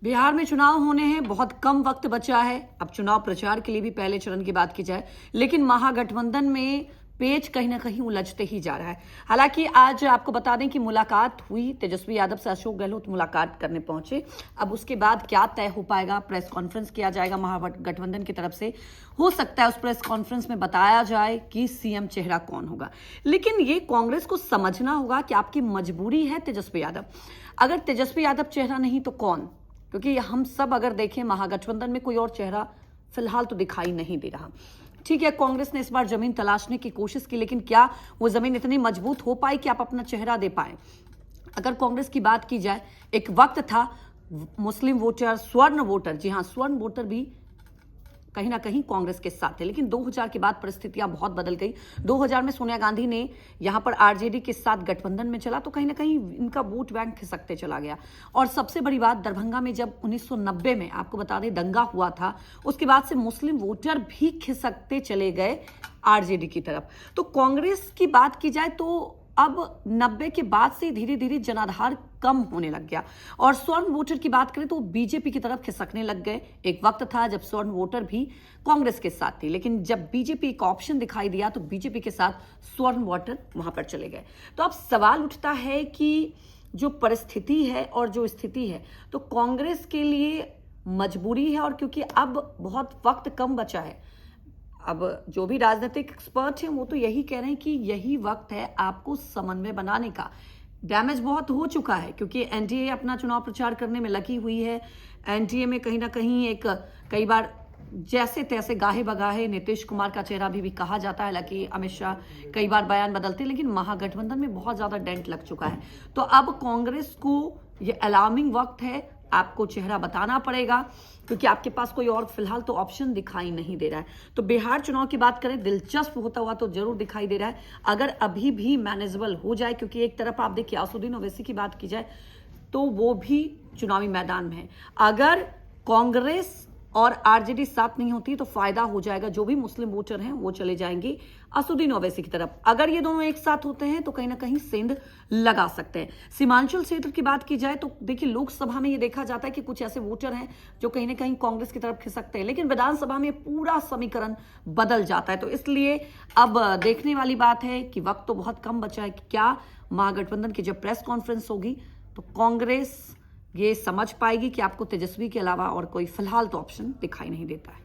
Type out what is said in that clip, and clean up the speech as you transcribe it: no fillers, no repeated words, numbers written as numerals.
बिहार में चुनाव होने हैं, बहुत कम वक्त बचा है। अब चुनाव प्रचार के लिए भी पहले चरण की बात की जाए, लेकिन महागठबंधन में पेच कहीं ना कहीं उलझते ही जा रहा है। हालांकि आज आपको बता दें कि मुलाकात हुई, तेजस्वी यादव से अशोक गहलोत मुलाकात करने पहुंचे। अब उसके बाद क्या तय हो पाएगा, प्रेस कॉन्फ्रेंस किया जाएगा महागठबंधन की तरफ से। हो सकता है उस प्रेस कॉन्फ्रेंस में बताया जाए कि सीएम चेहरा कौन होगा, लेकिन ये कांग्रेस को समझना होगा कि आपकी मजबूरी है तेजस्वी यादव। अगर तेजस्वी यादव चेहरा नहीं तो कौन? क्योंकि हम सब अगर देखें महागठबंधन में कोई और चेहरा फिलहाल तो दिखाई नहीं दे रहा। ठीक है, कांग्रेस ने इस बार जमीन तलाशने की कोशिश की, लेकिन क्या वो जमीन इतनी मजबूत हो पाई कि आप अपना चेहरा दे पाए? अगर कांग्रेस की बात की जाए, एक वक्त था मुस्लिम वोटर, स्वर्ण वोटर, जी हां, स्वर्ण वोटर भी कहीं ना कहीं कांग्रेस के साथ है, लेकिन 2000 के बाद परिस्थितियां बहुत बदल गई। 2000 में सोनिया गांधी ने यहां पर आरजेडी के साथ गठबंधन में चला तो कहीं ना कहीं इनका वोट बैंक खिसकते चला गया। और सबसे बड़ी बात, दरभंगा में जब 1990 में आपको बता दें दंगा हुआ था, उसके बाद से मुस्लिम वोटर भी खिसकते चले गए आरजेडी की तरफ। तो कांग्रेस की बात की जाए तो अब 90 के बाद से धीरे धीरे जनाधार कम होने लग गया। और स्वर्ण वोटर की बात करें तो बीजेपी की तरफ खिसकने लग गए। एक वक्त था जब स्वर्ण वोटर भी कांग्रेस के साथ थी, लेकिन जब बीजेपी का ऑप्शन दिखाई दिया तो बीजेपी के साथ स्वर्ण वोटर वहां पर चले गए। तो अब सवाल उठता है कि जो परिस्थिति है और जो स्थिति है, तो कांग्रेस के लिए मजबूरी है। और क्योंकि अब बहुत वक्त कम बचा है, अब जो भी राजनीतिक एक्सपर्ट हैं वो तो यही कह रहे हैं कि यही वक्त है आपको समन्वय बनाने का। डैमेज बहुत हो चुका है क्योंकि एनडीए अपना चुनाव प्रचार करने में लगी हुई है। एनडीए में कहीं ना कहीं एक कई बार जैसे तैसे गाहे बगाहे नीतीश कुमार का चेहरा भी कहा जाता है। हालांकि अमित शाह कई बार बयान बदलते हैं, लेकिन महागठबंधन में बहुत ज्यादा डेंट लग चुका है। तो अब कांग्रेस को ये अलार्मिंग वक्त है, आपको चेहरा बताना पड़ेगा क्योंकि आपके पास कोई और फिलहाल तो ऑप्शन दिखाई नहीं दे रहा है। तो बिहार चुनाव की बात करें, दिलचस्प होता हुआ तो जरूर दिखाई दे रहा है अगर अभी भी मैनेजेबल हो जाए। क्योंकि एक तरफ आप देखिए असदुद्दीन ओवैसी की बात की जाए तो वो भी चुनावी मैदान में है। अगर कांग्रेस और आरजेडी साथ नहीं होती तो फायदा हो जाएगा, जो भी मुस्लिम वोटर हैं वो चले जाएंगे असदुद्दीन ओवैसी की तरफ। अगर ये दोनों एक साथ होते हैं तो कहीं ना कहीं सेंध लगा सकते हैं। सीमांचल क्षेत्र की बात की जाए तो देखिए लोकसभा में ये देखा जाता है कि कुछ ऐसे वोटर हैं जो कहीं ना कहीं कांग्रेस की तरफ खिसकते हैं, लेकिन विधानसभा में पूरा समीकरण बदल जाता है। तो इसलिए अब देखने वाली बात है कि वक्त तो बहुत कम बचा है कि क्या महागठबंधन की जब प्रेस कॉन्फ्रेंस होगी तो कांग्रेस ये समझ पाएगी कि आपको तेजस्वी के अलावा और कोई फिलहाल तो ऑप्शन दिखाई नहीं देता है।